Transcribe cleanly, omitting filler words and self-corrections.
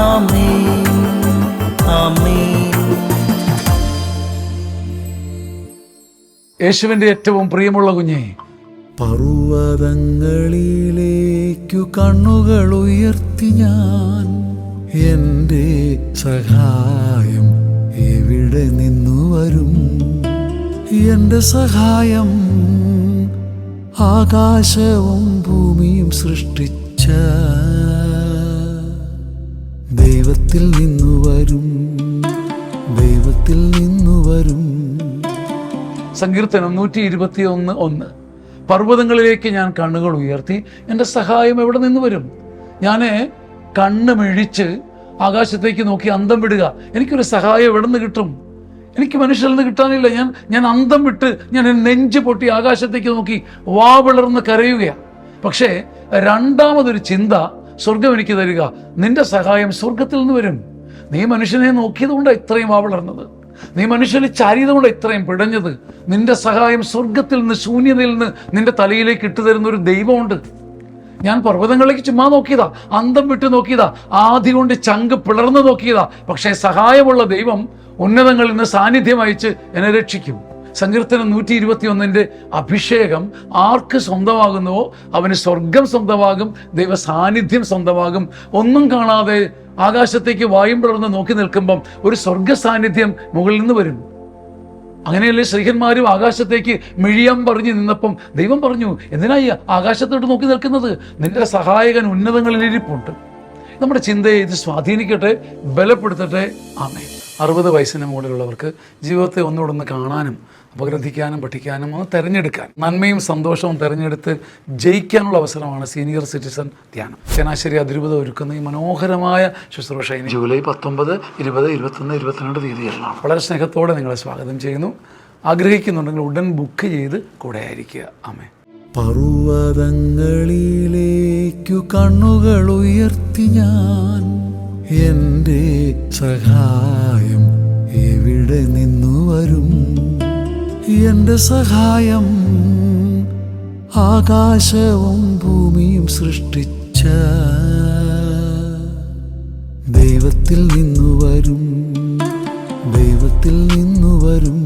ആമേൻ ആമേൻ. യേശുവിൻ്റെ ഏറ്റവും പ്രിയമുള്ള കുഞ്ഞെ, പർവ്വതങ്ങളിലേക്കു കണ്ണുകൾ ഉയർത്തി ഞാൻ, എൻ്റെ സഹായം എവിടെ നിന്നു വരും? എൻ്റെ സഹായം ആകാശവും ഭൂമിയും സൃഷ്ടിച്ച ദൈവത്തിൽ നിന്നു വരും, ദൈവത്തിൽ നിന്നു വരും. സങ്കീർത്തനം 121:1. പർവ്വതങ്ങളിലേക്ക് ഞാൻ കണ്ണുകൾ ഉയർത്തി, എൻ്റെ സഹായം എവിടെ നിന്ന് വരും? ഞാൻ കണ്ണ് മിഴിച്ച് ആകാശത്തേക്ക് നോക്കി അന്തം വിടുക. എനിക്കൊരു സഹായം എവിടെ നിന്ന് കിട്ടും? എനിക്ക് മനുഷ്യരിൽ നിന്ന് കിട്ടാനില്ല. ഞാൻ അന്തം വിട്ട് ഞാൻ നെഞ്ച് പൊട്ടി ആകാശത്തേക്ക് നോക്കി വാ വിളർന്ന് കരയുകയാണ്. പക്ഷേ രണ്ടാമതൊരു ചിന്ത സ്വർഗം എനിക്ക് തരിക, നിന്റെ സഹായം സ്വർഗത്തിൽ നിന്ന് വരും. നീ മനുഷ്യനെ നോക്കിയത് കൊണ്ടാണ് ഇത്രയും വാ വിളർന്നത്, നീ മനുഷ്യനെ ചാരിയത് കൊണ്ട് ഇത്രയും പിടഞ്ഞത്. നിന്റെ സഹായം സ്വർഗത്തിൽ നിന്ന്, ശൂന്യതയിൽ നിന്ന് നിന്റെ തലയിലേക്ക് ഇട്ടുതരുന്ന ഒരു ദൈവമുണ്ട്. ഞാൻ പർവ്വതങ്ങളിലേക്ക് ചുമ്മാ നോക്കിയതാ, അന്തം വിട്ട് നോക്കിയതാ, ആദി കൊണ്ട് ചങ്ക് പിളർന്ന് നോക്കിയതാ. പക്ഷേ സഹായമുള്ള ദൈവം ഉന്നതങ്ങളിൽ നിന്ന് സാന്നിധ്യം അയച്ച് എന്നെ രക്ഷിക്കും. സങ്കീർത്തനം 121 അഭിഷേകം ആർക്ക് സ്വന്തമാകുന്നുവോ അവന് സ്വർഗം സ്വന്തമാകും, ദൈവ സാന്നിധ്യം സ്വന്തമാകും. ഒന്നും കാണാതെ ആകാശത്തേക്ക് വായും പിളർന്ന് നോക്കി നിൽക്കുമ്പം ഒരു സ്വർഗ സാന്നിധ്യം മുകളിൽ നിന്ന് വരും. അങ്ങനെയല്ലേ ശ്രീഹന്മാരും ആകാശത്തേക്ക് മിഴിയം പറഞ്ഞു നിന്നപ്പം ദൈവം പറഞ്ഞു, എന്തിനായി ആകാശത്തോട്ട് നോക്കി നിൽക്കുന്നത്? നിന്റെ സഹായകൻ ഉന്നതങ്ങളിലിരിപ്പുണ്ട്. നമ്മുടെ ചിന്തയെ ഇത് സ്വാധീനിക്കട്ടെ, ബലപ്പെടുത്തട്ടെ. ആമേൻ. 60 വയസ്സിന് മുകളിലുള്ളവർക്ക് ജീവിതത്തെ ഒന്നുകൂടെ കാണാനും അപഗ്രഥിക്കാനും പഠിക്കാനും ഒന്ന് തിരഞ്ഞെടുക്കാൻ, നന്മയും സന്തോഷവും തിരഞ്ഞെടുത്ത് ജയിക്കാനുള്ള അവസരമാണ് സീനിയർ സിറ്റിസൺ ധ്യാനം. ചങ്ങനാശ്ശേരി അതിരൂപത ഒരുക്കുന്ന ഈ മനോഹരമായ ശുശ്രൂഷ ജൂലൈ 19, 20, 21, 22 തീയതികളിലാണ്. വളരെ സ്നേഹത്തോടെ നിങ്ങളെ സ്വാഗതം ചെയ്യുന്നു. ആഗ്രഹിക്കുന്നുണ്ടെങ്കിൽ ഉടൻ ബുക്ക് ചെയ്ത് കൂടെ ആയിരിക്കുക. ആമേൻ. പർവ്വതങ്ങളിലേക്കു കണ്ണുകൾ ഉയർത്തി ഞാൻ, എൻ്റെ സഹായം എവിടെ നിന്നു വരും? എൻ്റെ സഹായം ആകാശവും ഭൂമിയും സൃഷ്ടിച്ച ദൈവത്തിൽ നിന്നു വരും, ദൈവത്തിൽ നിന്നു വരും.